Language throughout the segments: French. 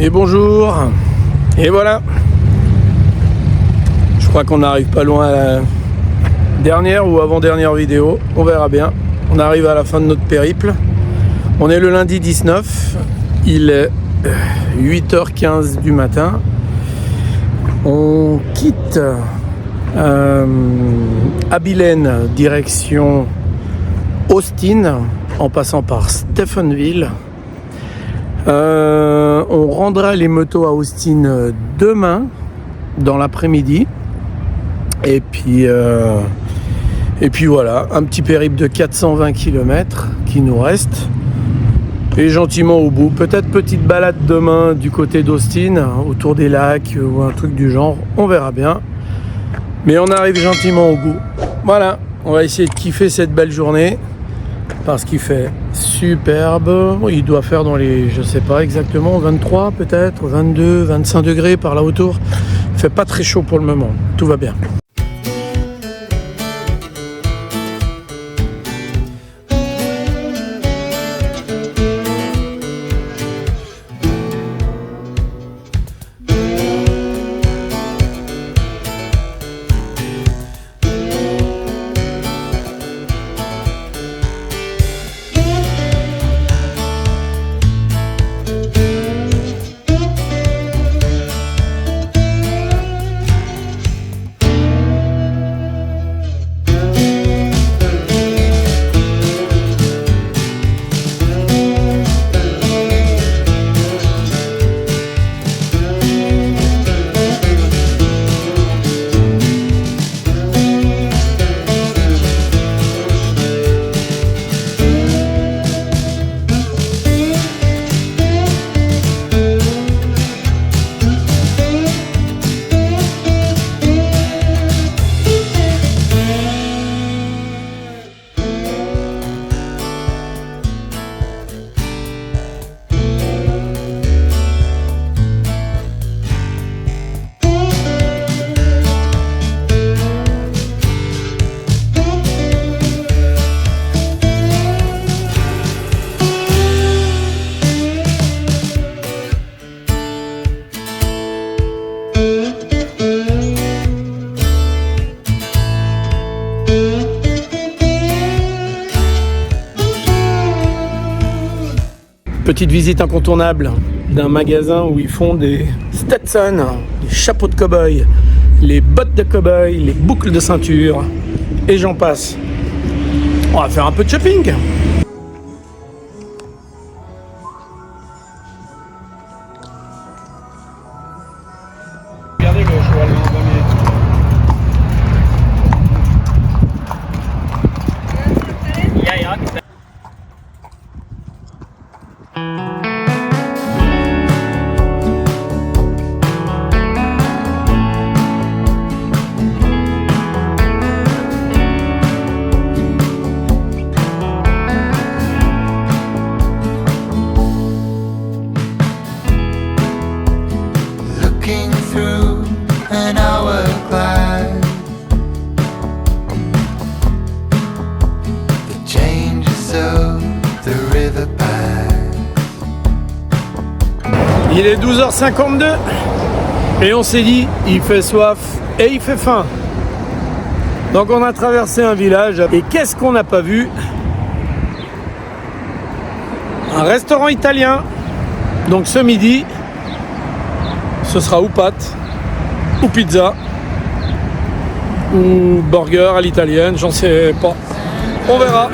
Et bonjour. Et voilà. Je crois qu'on n'arrive pas loin à la dernière ou avant-dernière vidéo. On verra bien. On arrive à la fin de notre périple. On est le lundi 19. Il est 8h15 du matin. On quitte Abilene, direction Austin, en passant par Stephenville. On rendra les motos à Austin demain, dans l'après-midi. Et puis voilà, un petit périple de 420 km qui nous reste. Et gentiment au bout. Peut-être petite balade demain du côté d'Austin, autour des lacs ou un truc du genre. On verra bien. Mais on arrive gentiment au bout. Voilà, on va essayer de kiffer cette belle journée. Parce qu'il fait superbe. Il doit faire dans les, je sais pas exactement, 23 peut-être, 22, 25 degrés par là autour. Il fait pas très chaud pour le moment. Tout va bien. Petite visite incontournable d'un magasin où ils font des Stetson, des chapeaux de cow-boy, les bottes de cow-boy, les boucles de ceinture et j'en passe. On va faire un peu de shopping. Regardez le cheval en premier. Il est 12h52 et on s'est dit il fait soif et il fait faim. Donc on a traversé un village et qu'est-ce qu'on n'a pas vu? Un restaurant italien. Donc ce midi, ce sera ou pâtes, ou pizza, ou burger à l'italienne, j'en sais pas. On verra.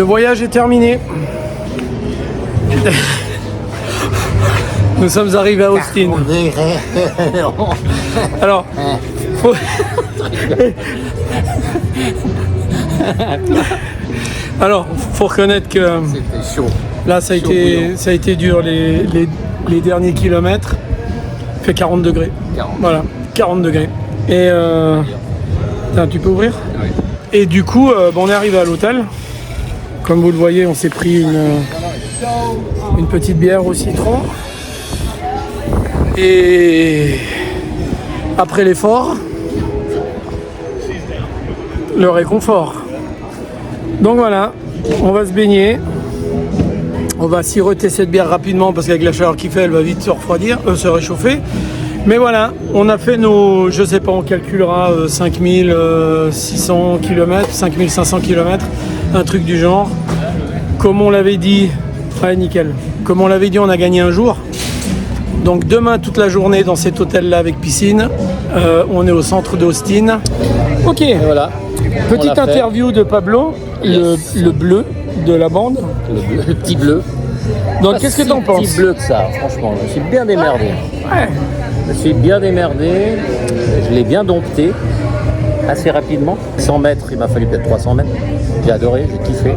voyage est terminé. Nous sommes arrivés à Austin. Alors, faut... Alors, faut reconnaître que C'était chaud. là, ça a été dur les derniers kilomètres. Il fait 40 degrés. 40. Voilà, 40 degrés. Et tiens, tu peux ouvrir? Oui. Et du coup, on est arrivé à l'hôtel. Comme vous le voyez, on s'est pris une petite bière au citron. Et après l'effort, le réconfort. Donc voilà, on va se baigner. On va siroter cette bière rapidement parce qu'avec la chaleur qu'il fait, elle va vite se refroidir, se réchauffer. Mais voilà, on a fait nos, je sais pas, on calculera 5600 km, 5500 km, un truc du genre. Comme on l'avait dit, ouais, nickel. Comme on l'avait dit, on a gagné un jour. Donc demain, toute la journée dans cet hôtel-là avec piscine. On est au centre d'Austin. Ok, Et voilà. petite On l'a fait. interview de Pablo, Yes. le bleu de la bande. Le petit bleu. Donc Pas qu'est-ce que si t'en penses? petit bleu que ça, franchement. Je me suis bien démerdé. Ouais. Je me suis bien démerdé. Je l'ai bien dompté assez rapidement. 100 mètres, il m'a fallu peut-être 300 mètres. J'ai adoré, j'ai kiffé.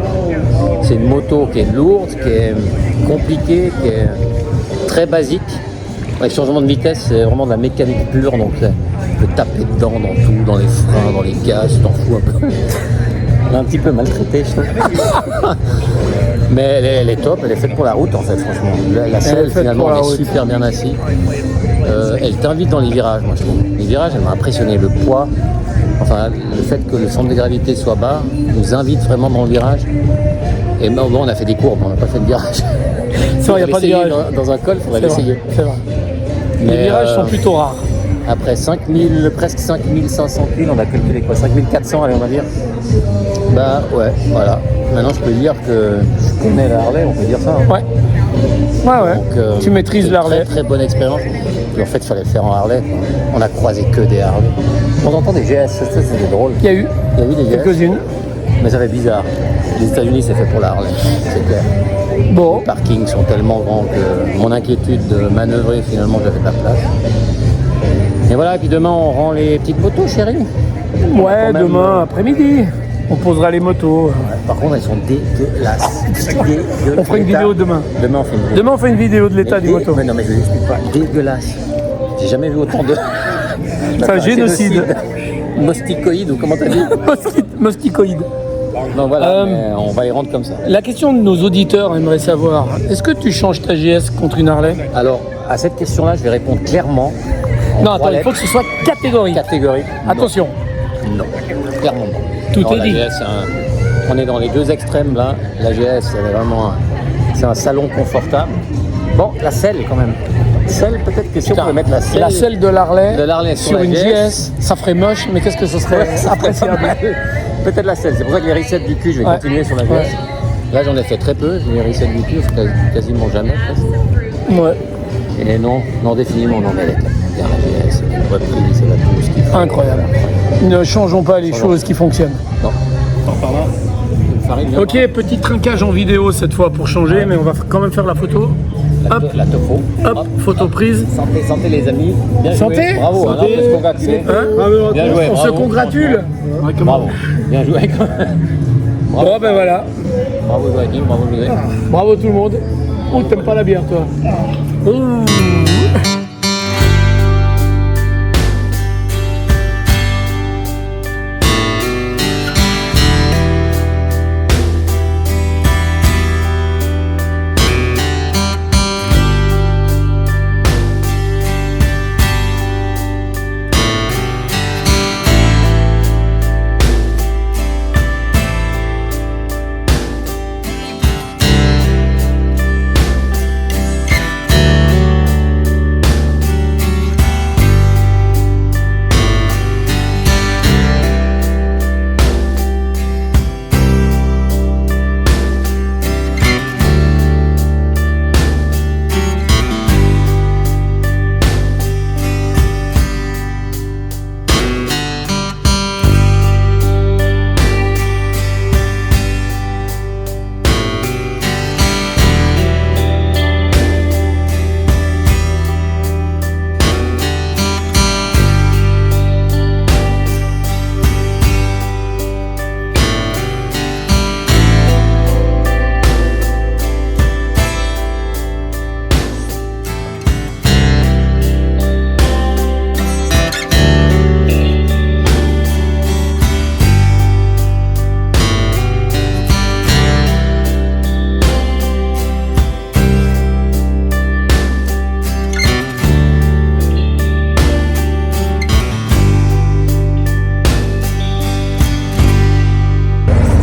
C'est une moto qui est lourde, qui est compliquée, qui est très basique. Les changements de vitesse, c'est vraiment de la mécanique pure. Donc tu peux taper dedans, dans tout, dans les freins, dans les gaz, tu t'en fous un peu. Elle est un petit peu maltraitée, je trouve. Mais elle est top, elle est faite pour la route en fait, franchement. La est selle, faite finalement, pour la elle est route. super bien assise. Elle t'invite dans les virages, moi je trouve. Les virages, elle m'a impressionné. Le poids, enfin, le fait que le centre de gravité soit bas, nous invite vraiment dans le virage. Et bon, on a fait des courbes, on n'a pas fait de virage. C'est vrai, il n'y a pas de virage. Dans un col, il faudrait C'est vrai, l'essayer. c'est vrai. Mais, Les virages sont plutôt rares. Après 5000, presque 5500 piles, on a calculé quoi, 5400, allez, on va dire. Bah ouais, voilà. Maintenant, je peux dire que je connais la Harley, on peut dire ça. Hein. Ouais. Ouais. Donc, Tu maîtrises c'est une l'Harley. Très très bonne expérience. Puis en fait, il fallait le faire en Harley. Quoi. On a croisé que des Harley. De temps en temps, des GS, ça c'était drôle. Il y a eu Il y a eu des GS, quelques-unes. mais ça fait bizarre. Les États-Unis, c'est fait pour la Harley, c'est clair. Bon, Les parkings sont tellement grands que mon inquiétude de manœuvrer, finalement, j'avais pas de place. Et voilà, et puis demain, on rend les petites motos, chérie. ouais, Quand même, demain après-midi, on posera les motos. Ouais, par contre, elles sont dégueulasses. On fera une vidéo demain. Demain, on fait une vidéo. Demain, on fait une vidéo de l'état Mais du moto. Mais non, mais je l'explique pas. Dégueulasse. J'ai jamais vu autant de. C'est un génocide. Mosticoïde, ou comment t'as dit? Mosticoïde. Non, voilà, mais on va y rendre comme ça. La question de nos auditeurs aimerait savoir, est-ce que tu changes ta GS contre une Harley? Alors, à cette question-là, je vais répondre clairement. en Non, trois attends, il faut que lettres. ce soit catégorique. Catégorie. Attention. Non, clairement non. Tout Non, est la dit. GS, on est dans les deux extrêmes là. La GS, elle est vraiment c'est un salon confortable. Bon, la selle quand même. Selle, peut-être que si on pouvait mettre la selle. La selle de l'Harley De l'Harley sur sur la une GS, GS, ça ferait moche, mais qu'est-ce que ce serait appréciable? Peut-être la selle. C'est pour ça que les resets du cul, je vais Ouais. continuer sur la GS. Ouais. Là, j'en ai fait très peu. Les resets du cul, c'est quasiment jamais. Presque. Ouais, Et non, définitivement, non, mais elle est top. Regarde la GS, elle est reprise, elle a tout ce qu'il faut. incroyable. Ne changeons pas les choses qui fonctionnent. Non. T'en parles là. Une farine, viens Ok, petit trinquage en vidéo cette fois pour changer, mais on va quand même faire la photo. voir. Hop, La tofu. hop, photo prise. Santé, santé les amis. Bien Santé. joué. Bravo, Santé. hein, on peut se congratuler. Hein Bien joué, on se bravo. congratule. Bravo. Bien joué. Bravo. Bon, ben voilà. Bravo Joachim, bravo José. Bravo tout le monde. Oh, t'aimes pas la bière, toi? Ouh.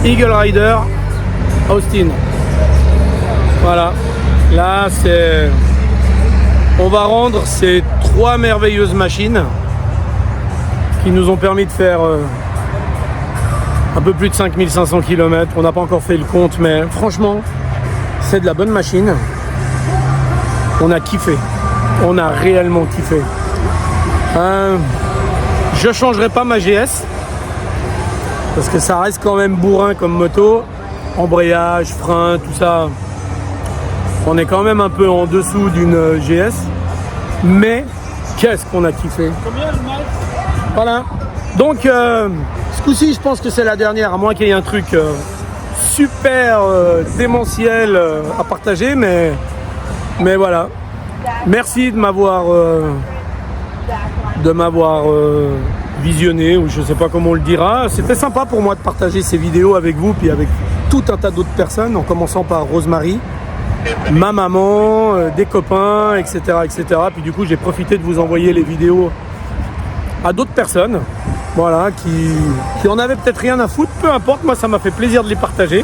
Eagle Rider Austin. Voilà, là c'est... On va rendre ces 3 merveilleuses machines qui nous ont permis de faire un peu plus de 5500 km. On n'a pas encore fait le compte, mais franchement, c'est de la bonne machine. On a kiffé. On a réellement kiffé. Je changerai pas ma GS parce que ça reste quand même bourrin comme moto. Embrayage, frein, tout ça. On est quand même un peu en dessous d'une GS. Mais qu'est-ce qu'on a kiffé. Voilà. Donc ce coup-ci, je pense que c'est la dernière, à moins qu'il y ait un truc super démentiel à partager, mais voilà. Merci de m'avoir visionné, ou je sais pas comment on le dira. C'était sympa pour moi de partager ces vidéos avec vous, puis avec tout un tas d'autres personnes, en commençant par Rosemary, ma maman, des copains, etc., etc. Puis du coup, j'ai profité de vous envoyer les vidéos à d'autres personnes, voilà, qui en avaient peut-être rien à foutre. Peu importe, moi, ça m'a fait plaisir de les partager.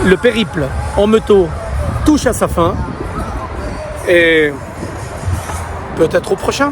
Le périple en moto touche à sa fin. Et peut-être au prochain.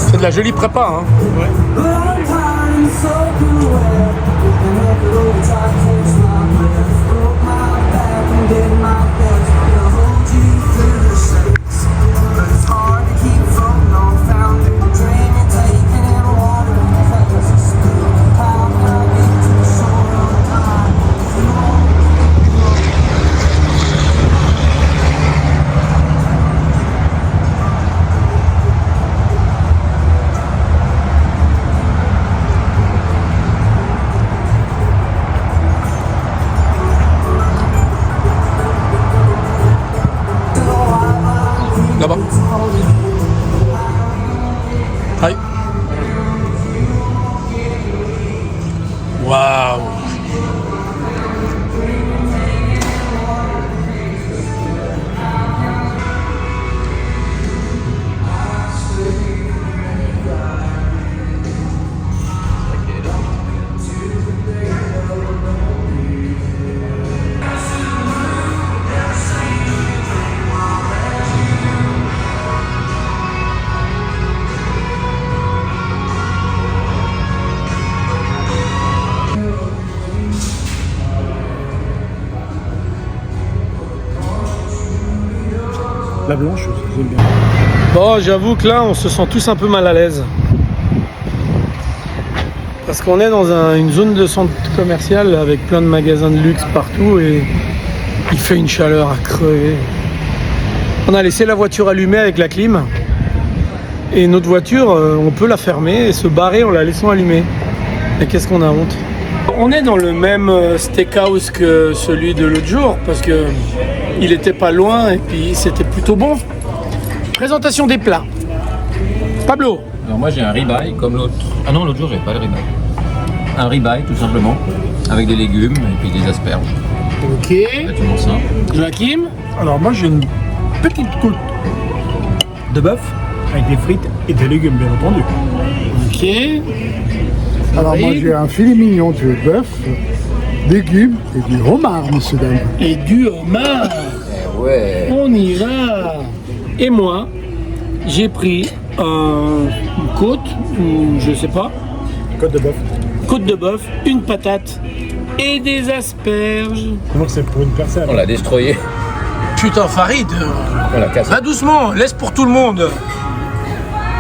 C'est de la jolie prépa, hein. Ouais. Là-bas. Aïe. Waouh. La blanche, j'aime bien. Bon, j'avoue que là, on se sent tous un peu mal à l'aise. Parce qu'on est dans une zone de centre commercial avec plein de magasins de luxe partout et il fait une chaleur à crever. On a laissé la voiture allumée avec la clim et notre voiture, on peut la fermer et se barrer en la laissant allumée. Et qu'est-ce qu'on a honte. On est dans le même steakhouse que celui de l'autre jour parce que il était pas loin et puis c'était plutôt bon. Présentation des plats. Pablo. Alors moi j'ai un ribeye comme l'autre. Ah non, l'autre jour j'ai pas le ribeye. Un ribeye tout simplement, avec des légumes et puis des asperges. Ok. Exactement ça. Joachim. Alors moi j'ai une petite côte de bœuf avec des frites et des légumes bien entendu. Ok. Alors moi j'ai un filet mignon de bœuf, légumes et du homard, monsieur dame. Et du homard. Ouais. On y va. Et moi, j'ai pris une côte, ou je sais pas, Côte de bœuf. côte de bœuf, une patate et des asperges. Donc c'est pour une personne. On l'a destroyé. Putain, Farid, On l'a cassé. va doucement, laisse pour tout le monde.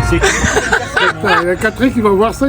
C'est Il y a Catherine qui va voir ça.